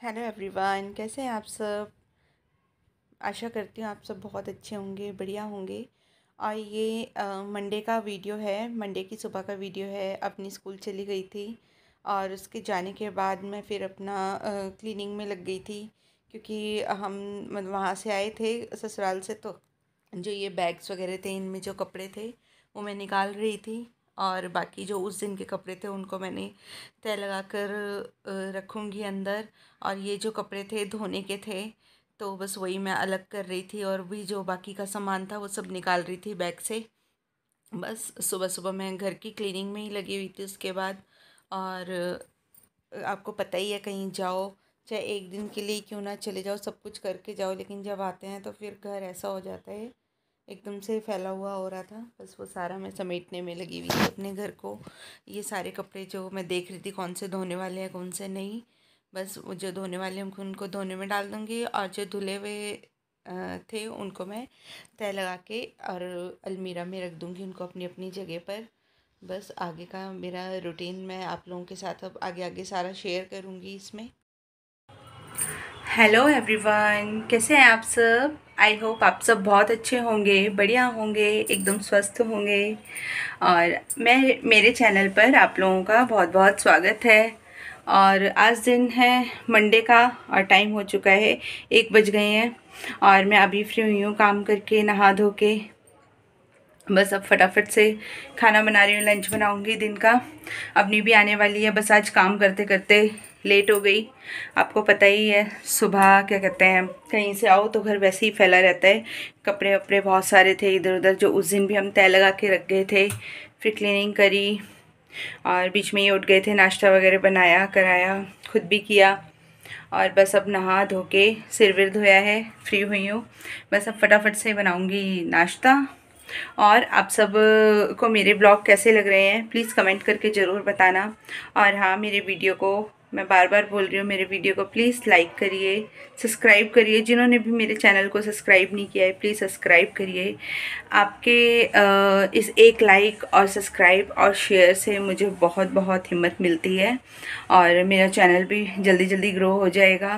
Hello everyone, कैसे हैं आप सब। आशा करती हूँ आप सब बहुत अच्छे होंगे, बढ़िया होंगे। और ये मंडे का वीडियो है, मंडे की सुबह का वीडियो है। अपनी स्कूल चली गई थी और उसके जाने के बाद मैं फिर अपना क्लीनिंग में लग गई थी, क्योंकि हम मतलब वहाँ से आए थे ससुराल से। तो जो ये बैग्स वगैरह थे, इनमें जो कपड़े थे वो मैं निकाल रही थी, और बाकी जो उस दिन के कपड़े थे उनको मैंने तय लगा कर रखूँगी अंदर। और ये जो कपड़े थे धोने के थे, तो बस वही मैं अलग कर रही थी, और भी जो बाकी का सामान था वो सब निकाल रही थी बैग से। बस सुबह सुबह मैं घर की क्लीनिंग में ही लगी हुई थी उसके बाद। और आपको पता ही है, कहीं जाओ चाहे एक दिन के लिए क्यों ना चले जाओ, सब कुछ करके जाओ, लेकिन जब आते हैं तो फिर घर ऐसा हो जाता है, एकदम से फैला हुआ हो रहा था। बस वो सारा मैं समेटने में लगी हुई थी अपने घर को। ये सारे कपड़े जो मैं देख रही थी कौन से धोने वाले हैं कौन से नहीं, बस वो जो धोने वाले हैं उनको धोने में डाल दूँगी, और जो धुले हुए थे उनको मैं तय लगा के और अलमीरा में रख दूँगी उनको अपनी अपनी जगह पर। बस आगे का मेरा रूटीन मैं आप लोगों के साथ अब आगे आगे सारा शेयर करूँगी इसमें। हेलो एवरीवन, कैसे हैं आप सब। आई होप आप सब बहुत अच्छे होंगे, बढ़िया होंगे, एकदम स्वस्थ होंगे। और मैं मेरे चैनल पर आप लोगों का बहुत बहुत स्वागत है। और आज दिन है मंडे का, और टाइम हो चुका है 1 बज गए हैं, और मैं अभी फ्री हुई हूँ काम करके, नहा धो के। बस अब फटाफट से खाना बना रही हूँ, लंच बनाऊँगी दिन का। अपनी भी आने वाली है, बस आज काम करते करते लेट हो गई। आपको पता ही है, सुबह क्या कहते हैं, कहीं से आओ तो घर वैसे ही फैला रहता है। कपड़े वपड़े बहुत सारे थे इधर उधर, जो उस दिन भी हम तय लगा के रख गए थे। फिर क्लीनिंग करी, और बीच में ये उठ गए थे, नाश्ता वगैरह बनाया कराया, खुद भी किया। और बस अब नहा धो के सिर विर धोया है, फ्री हुई हूँ। बस अब फटाफट से बनाऊँगी नाश्ता। और आप सब को मेरे ब्लॉग कैसे लग रहे हैं प्लीज़ कमेंट करके ज़रूर बताना। और हाँ, मेरे वीडियो को मैं बार बार बोल रही हूँ, मेरे वीडियो को प्लीज़ लाइक करिए, सब्सक्राइब करिए। जिन्होंने भी मेरे चैनल को सब्सक्राइब नहीं किया है प्लीज़ सब्सक्राइब करिए। आपके इस एक लाइक और सब्सक्राइब और शेयर से मुझे बहुत बहुत हिम्मत मिलती है, और मेरा चैनल भी जल्दी जल्दी ग्रो हो जाएगा।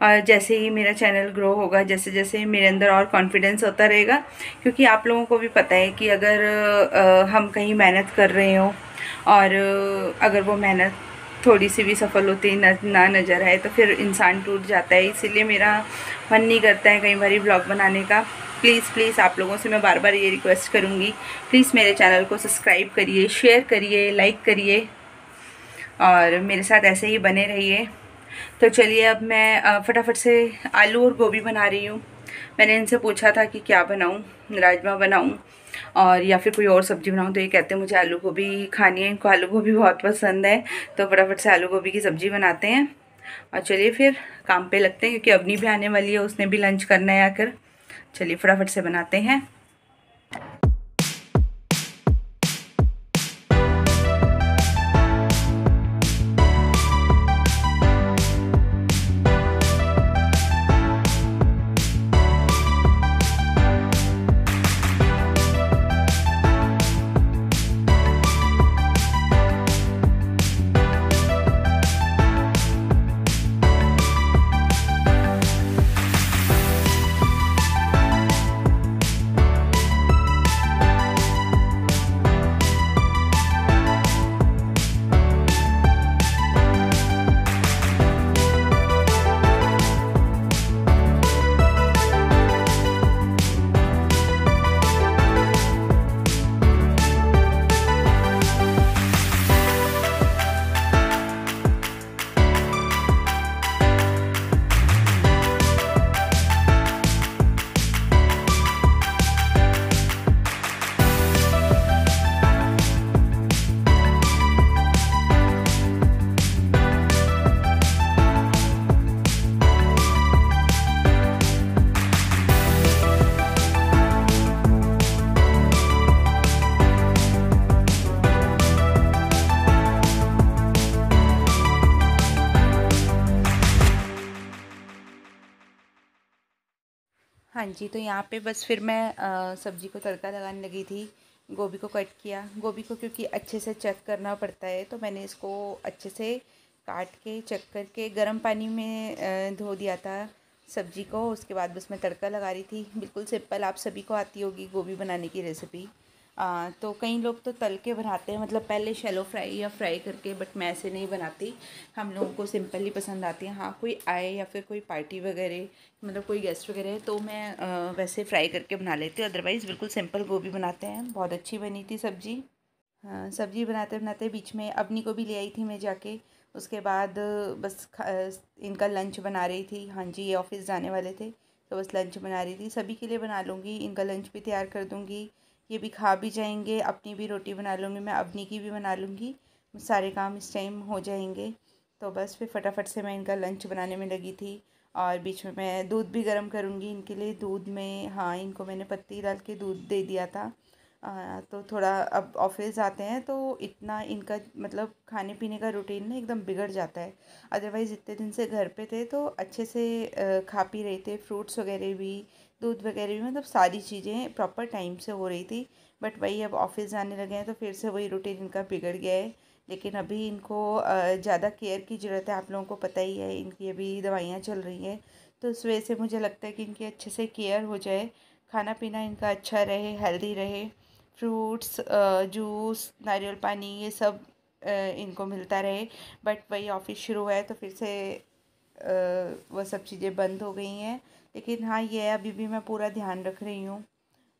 और जैसे ही मेरा चैनल ग्रो होगा, जैसे जैसे मेरे अंदर और कॉन्फिडेंस होता रहेगा, क्योंकि आप लोगों को भी पता है कि अगर हम कहीं मेहनत कर रहे हों, और अगर वो मेहनत थोड़ी सी भी सफल होती ना नज़र आए, तो फिर इंसान टूट जाता है। इसीलिए मेरा मन नहीं करता है कई बार व्लॉग बनाने का। प्लीज़ प्लीज़ आप लोगों से मैं बार बार ये रिक्वेस्ट करूँगी, प्लीज़ मेरे चैनल को सब्सक्राइब करिए, शेयर करिए, लाइक करिए, और मेरे साथ ऐसे ही बने रहिए। तो चलिए अब मैं फटाफट से आलू और गोभी बना रही हूँ। मैंने इनसे पूछा था कि क्या बनाऊँ, राजमा बनाऊँ और या फिर कोई और सब्ज़ी बनाऊँ, तो ये कहते हैं मुझे आलू गोभी खानी है, इनको आलू गोभी बहुत पसंद है। तो फटाफट से आलू गोभी की सब्ज़ी बनाते हैं, और चलिए फिर काम पे लगते हैं, क्योंकि अवनी भी आने वाली है, उसने भी लंच करना है आकर। चलिए फटाफट से बनाते हैं। हाँ जी, तो यहाँ पे बस फिर मैं सब्ज़ी को तड़का लगाने लगी थी। गोभी को कट किया, गोभी को क्योंकि अच्छे से चेक करना पड़ता है, तो मैंने इसको अच्छे से काट के चेक करके गर्म पानी में धो दिया था सब्ज़ी को। उसके बाद बस मैं तड़का लगा रही थी। बिल्कुल सिंपल, आप सभी को आती होगी गोभी बनाने की रेसिपी। तो कई लोग तो तल के बनाते हैं, मतलब पहले शैलो फ्राई या फ्राई करके, बट मैं ऐसे नहीं बनाती। हम लोगों को सिंपल ही पसंद आती है। हाँ, कोई आए या फिर कोई पार्टी वगैरह, मतलब कोई गेस्ट वगैरह है, तो मैं वैसे फ्राई करके बना लेती हूँ। अदरवाइज़ बिल्कुल सिंपल गोभी बनाते हैं। बहुत अच्छी बनी थी सब्ज़ी। हाँ, सब्ज़ी बनाते बनाते बीच में अपनी को भी ले आई थी मैं जाके। उसके बाद बस इनका लंच बना रही थी। हाँ जी, ये ऑफिस जाने वाले थे तो बस लंच बना रही थी। सभी के लिए बना लूँगी, इनका लंच भी तैयार कर दूँगी, ये भी खा भी जाएंगे। अपनी भी रोटी बना लूँगी, मैं अपनी की भी बना लूँगी। सारे काम इस टाइम हो जाएंगे। तो बस फिर फटाफट से मैं इनका लंच बनाने में लगी थी। और बीच में मैं दूध भी गर्म करूँगी इनके लिए। दूध में, हाँ, इनको मैंने पत्ती डाल के दूध दे दिया था। तो थोड़ा अब ऑफिस जाते हैं तो इतना इनका मतलब खाने पीने का रूटीन ना एकदम बिगड़ जाता है। अदरवाइज़ इतने दिन से घर पे थे तो अच्छे से खा पी रहे थे, फ्रूट्स वगैरह भी, दूध वगैरह भी, मतलब सारी चीज़ें प्रॉपर टाइम से हो रही थी। बट वही अब ऑफिस जाने लगे हैं तो फिर से वही रूटीन इनका बिगड़ गया है। लेकिन अभी इनको ज़्यादा केयर की ज़रूरत है। आप लोगों को पता ही है, इनकी अभी दवाइयाँ चल रही हैं, तो उस वजह से मुझे लगता है कि इनकी अच्छे से केयर हो जाए, खाना पीना इनका अच्छा रहे, हेल्दी रहे। फ्रूट्स, जूस, नारियल पानी, ये सब इनको मिलता रहे। बट वही ऑफिस शुरू हुआ है तो फिर से वो सब चीज़ें बंद हो गई हैं। लेकिन हाँ, ये है, अभी भी मैं पूरा ध्यान रख रही हूँ।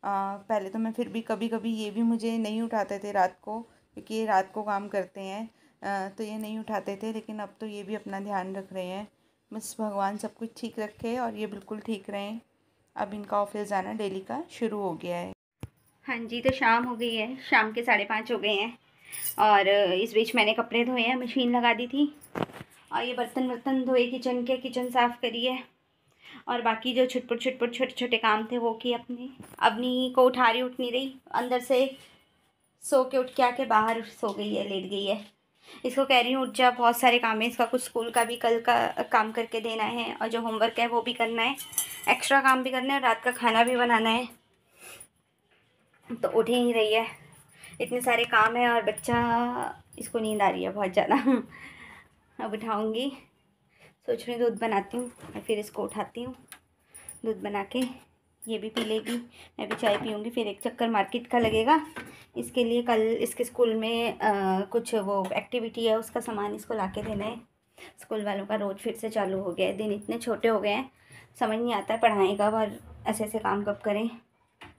पहले तो मैं फिर भी कभी कभी ये भी मुझे नहीं उठाते थे रात को, क्योंकि ये रात को काम करते हैं। तो ये नहीं उठाते थे, लेकिन अब तो ये भी अपना ध्यान रख रहे हैं। बस भगवान सब कुछ ठीक रखे और ये बिल्कुल ठीक रहें। अब इनका ऑफिस जाना डेली का शुरू हो गया है। हाँ जी, तो शाम हो गई है, शाम के 5:30 हो गए हैं। और इस बीच मैंने कपड़े धोए हैं, मशीन लगा दी थी। और ये बर्तन धोए, किचन साफ़ करी है। और बाकी जो छुटपुट छोटे छोटे काम थे वो किए अपने। अपनी को उठा रही, उठ नहीं रही, अंदर से सो के उठ के आके बाहर सो गई है, लेट गई है। इसको कह रही हूँ उठ जा, बहुत सारे काम है। इसका कुछ स्कूल का भी कल का काम करके देना है, और जो होमवर्क है वो भी करना है, एक्स्ट्रा काम भी करना है, रात का खाना भी बनाना है। तो उठ ही नहीं रही है, इतने सारे काम है। और बच्चा, इसको नींद आ रही है बहुत ज़्यादा। अब उठाऊँगी, सोच रही हूँ दूध बनाती हूँ और फिर इसको उठाती हूँ। दूध बना के ये भी पी लेगी, मैं भी चाय पीऊँगी। फिर एक चक्कर मार्केट का लगेगा इसके लिए। कल इसके स्कूल में कुछ वो एक्टिविटी है, उसका सामान इसको ला के देना है। स्कूल वालों का रोज़ फिर से चालू हो गया है। दिन इतने छोटे हो गए हैं, समझ नहीं आता है पढ़ाएं कब और ऐसे ऐसे काम कब करें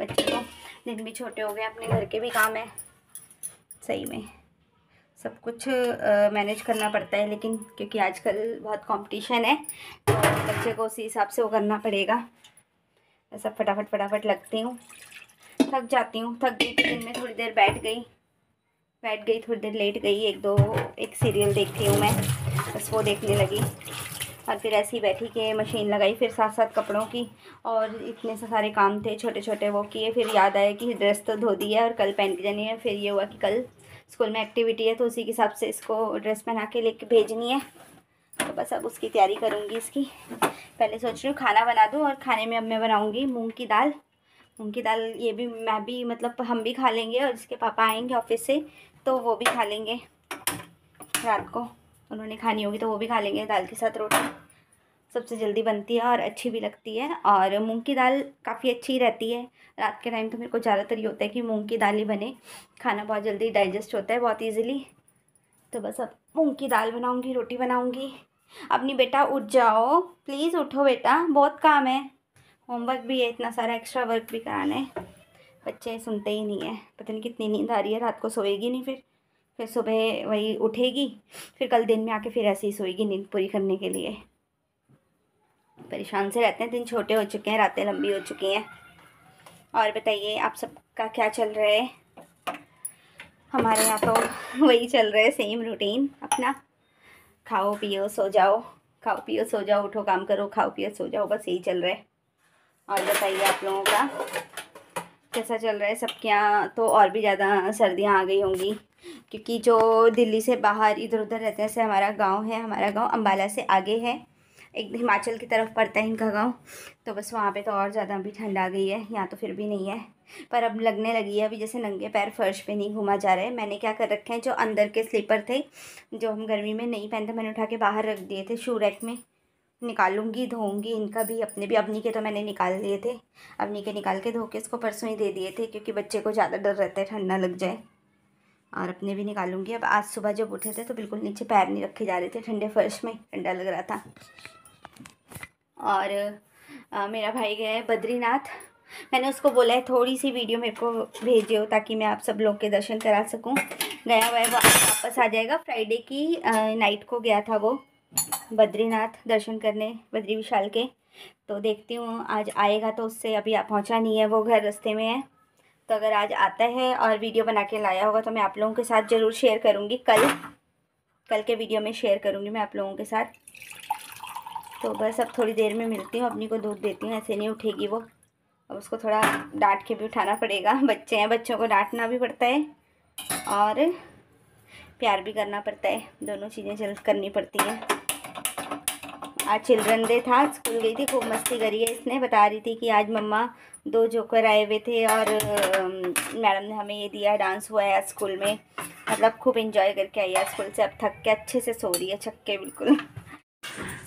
बच्चे को। दिन भी छोटे हो गए, अपने घर के भी काम है, सही में सब कुछ मैनेज करना पड़ता है। लेकिन क्योंकि आजकल बहुत कंपटीशन है तो बच्चे को उसी हिसाब से वो करना पड़ेगा। सब फटाफट लगती हूँ, थक जाती हूँ। थक गई तो दिन में थोड़ी देर बैठ गई, थोड़ी देर लेट गई। एक सीरियल देखती हूँ मैं, बस वो देखने लगी। और फिर ऐसे ही बैठी के मशीन लगाई, फिर साथ साथ कपड़ों की और इतने से सारे काम थे छोटे छोटे, वो किए। फिर याद आया कि ड्रेस तो धो दी है और कल पहन के जानी है। फिर ये हुआ कि कल स्कूल में एक्टिविटी है तो उसी के हिसाब से इसको ड्रेस पहना के लेके भेजनी है। तो बस अब उसकी तैयारी करूँगी इसकी। पहले सोच रही हूँ खाना बना दूँ, और खाने में अब मैं बनाऊँगी मूँग की दाल। ये भी मैं भी, मतलब हम भी खा लेंगे, और इसके पापा आएंगे ऑफिस से तो वो भी खा लेंगे। रात को उन्होंने खानी होगी तो वो भी खा लेंगे। दाल के साथ रोटी सबसे जल्दी बनती है और अच्छी भी लगती है। और मूंग की दाल काफ़ी अच्छी रहती है रात के टाइम। तो मेरे को ज़्यादातर ये होता है कि मूंग की दाल ही बने, खाना बहुत जल्दी डाइजेस्ट होता है, बहुत ईजिली। तो बस अब मूंग की दाल बनाऊँगी, रोटी बनाऊँगी। अपनी बेटा उठ जाओ, प्लीज़ उठो बेटा, बहुत काम है, होमवर्क भी है, इतना सारा एक्स्ट्रा वर्क भी कराना है। बच्चे सुनते ही नहीं है, पता नहीं कितनी नींद आ रही है, रात को सोएगी नहीं। फिर सुबह वही उठेगी, फिर कल दिन में आके फिर ऐसे ही सोएगी नींद पूरी करने के लिए। परेशान से रहते हैं, दिन छोटे हो चुके हैं, रातें लंबी हो चुकी हैं। और बताइए आप सबका क्या चल रहा है? हमारे यहाँ तो वही चल रहा है, सेम रूटीन अपना, खाओ पियो सो जाओ, खाओ पियो सो जाओ, उठो काम करो, खाओ पियो सो जाओ, बस यही चल रहा है। और बताइए आप लोगों का कैसा चल रहा है? सबके यहाँ तो और भी ज़्यादा सर्दियाँ आ गई होंगी, क्योंकि जो दिल्ली से बाहर इधर उधर रहते हैं, जैसे हमारा गांव है, हमारा गांव अम्बाला से आगे है, एक हिमाचल की तरफ पड़ता है इनका गांव, तो बस वहाँ पे तो और ज़्यादा अभी ठंड आ गई है। यहाँ तो फिर भी नहीं है, पर अब लगने लगी है। अभी जैसे नंगे पैर फर्श पे नहीं घूमा जा रहा है। मैंने क्या कर रखे हैं, जो अंदर के स्लीपर थे जो हम गर्मी में नहीं पहनते, मैंने उठा के बाहर रख दिए थे शू रैक में। निकालूंगी, धोऊंगी इनका भी, अपने भी। अवनी के तो मैंने निकाल लिए थे, अवनी के निकाल के धो के इसको परसों ही दे दिए थे, क्योंकि बच्चे को ज़्यादा डर रहता है ठंड ना लग जाए। और अपने भी निकालूंगी। अब आज सुबह जब उठे थे तो बिल्कुल नीचे पैर नहीं रखे जा रहे थे, ठंडे फर्श में ठंडा लग रहा था। और मेरा भाई गया है बद्रीनाथ। मैंने उसको बोला है थोड़ी सी वीडियो मेरे को भेजियो ताकि मैं आप सब लोग के दर्शन करा सकूं। गया हुआ है वो, आज वापस आ जाएगा। फ्राइडे की नाइट को गया था वो बद्रीनाथ दर्शन करने, बद्री विशाल के। तो देखती हूँ आज आएगा तो उससे, अभी पहुँचा नहीं है वो, घर रास्ते में है। तो अगर आज आता है और वीडियो बना के लाया होगा तो मैं आप लोगों के साथ ज़रूर शेयर करूँगी। कल के वीडियो में शेयर करूँगी मैं आप लोगों के साथ। तो बस अब थोड़ी देर में मिलती हूँ, अपनी को दूध देती हूँ, ऐसे नहीं उठेगी वो। अब उसको थोड़ा डांट के भी उठाना पड़ेगा, बच्चे हैं, बच्चों को डांटना भी पड़ता है और प्यार भी करना पड़ता है, दोनों चीज़ें जल्द करनी पड़ती हैं। आज चिल्ड्रन डे था, स्कूल गई थी, खूब मस्ती करी है इसने। बता रही थी कि आज मम्मा 2 जोकर आए हुए थे और मैडम ने हमें ये दिया, डांस हुआ है आज स्कूल में। मतलब खूब एंजॉय करके आई है स्कूल से। अब थक के अच्छे से सो रही है, छक्के बिल्कुल।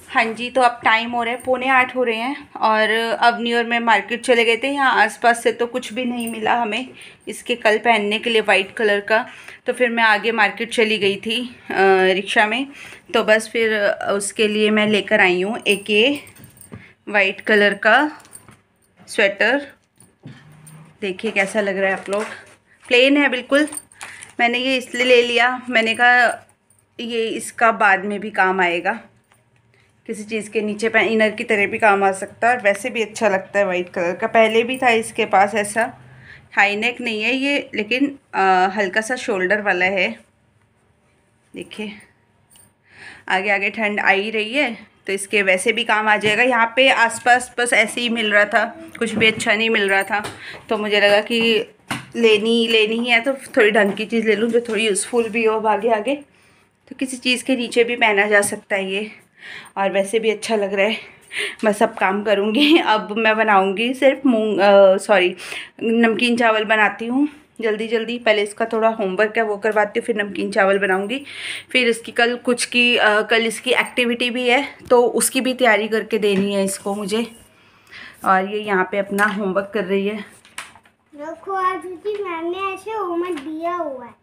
हाँ जी, तो अब टाइम हो रहा है 7:45 हो रहे हैं और अवनी और मैं मार्केट चले गए थे। यहाँ आसपास से तो कुछ भी नहीं मिला हमें इसके कल पहनने के लिए वाइट कलर का। तो फिर मैं आगे मार्केट चली गई थी रिक्शा में। तो बस फिर उसके लिए मैं लेकर आई हूँ एक ये वाइट कलर का स्वेटर। देखिए कैसा लग रहा है आप लोग, प्लेन है बिल्कुल। मैंने ये इसलिए ले लिया, मैंने कहा ये इसका बाद में भी काम आएगा, किसी चीज़ के नीचे इनर की तरह भी काम आ सकता है और वैसे भी अच्छा लगता है वाइट कलर का। पहले भी था इसके पास ऐसा, हाई नेक नहीं है ये, लेकिन हल्का सा शोल्डर वाला है। देखिए आगे आगे ठंड आ ही रही है तो इसके वैसे भी काम आ जाएगा। यहाँ पे आसपास बस ऐसे ही मिल रहा था, कुछ भी अच्छा नहीं मिल रहा था, तो मुझे लगा कि लेनी ही है तो थोड़ी ढंग की चीज़ ले लूँ जो थोड़ी यूज़फुल भी हो आगे आगे। तो किसी चीज़ के नीचे भी पहना जा सकता है ये, और वैसे भी अच्छा लग रहा है। मैं सब काम करूँगी। अब मैं बनाऊँगी सिर्फ नमकीन चावल बनाती हूँ जल्दी जल्दी। पहले इसका थोड़ा होमवर्क है वो करवाती हूँ, फिर नमकीन चावल बनाऊँगी। फिर इसकी कल इसकी एक्टिविटी भी है तो उसकी भी तैयारी करके देनी है इसको मुझे। और ये यहाँ पे अपना होमवर्क कर रही है। देखो आज मैम ने ऐसे होमवर्क दिया हुआ है।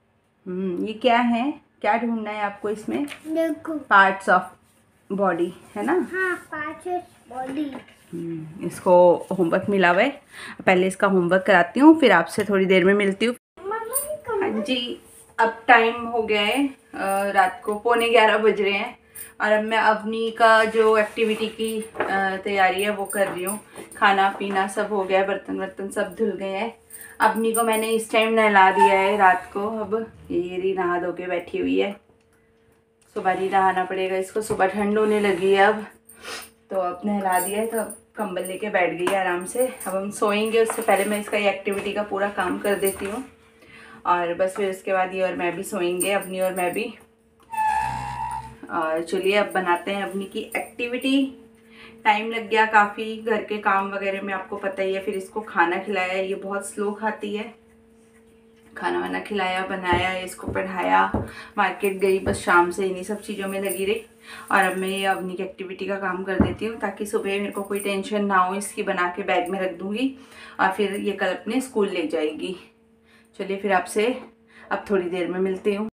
ये क्या है, क्या ढूंढना है आपको इसमें? देखो पार्ट्स ऑफ बॉडी है ना? हाँ, पार्ट्स ऑफ बॉडी। इसको होमवर्क मिला हुआ है। पहले इसका होमवर्क कराती हूँ, फिर आपसे थोड़ी देर में मिलती हूँ। हाँ जी, अब टाइम हो गया है रात को 11:15 बज रहे हैं और अब मैं अवनी का जो एक्टिविटी की तैयारी है वो कर रही हूँ। खाना पीना सब हो गया है, बर्तन सब धुल गए हैं। अवनी को मैंने इस टाइम नहला दिया है रात को। अब ये नहा धो के बैठी हुई है, सुबह नहीं नहाना पड़ेगा इसको, सुबह ठंड होने लगी है अब। तो अब नहला दिया है तो अब कंबल लेके बैठ गई है आराम से। अब हम सोएंगे, उससे पहले मैं इसका ये एक्टिविटी का पूरा काम कर देती हूँ और बस फिर उसके बाद ये और मैं भी सोएंगे, अपनी और मैं भी। और चलिए अब बनाते हैं अपनी की एक्टिविटी। टाइम लग गया काफ़ी घर के काम वगैरह में, आपको पता ही है। फिर इसको खाना खिलाया, ये बहुत स्लो खाती है। खाना वाना खिलाया, बनाया, इसको पढ़ाया, मार्केट गई, बस शाम से इन्हीं सब चीज़ों में लगी रही। और अब मैं ये अपनी की एक्टिविटी का काम कर देती हूँ ताकि सुबह मेरे को कोई टेंशन ना हो। इसकी बना के बैग में रख दूँगी और फिर ये कल अपने स्कूल ले जाएगी। चलिए फिर आपसे अब थोड़ी देर में मिलती हूँ।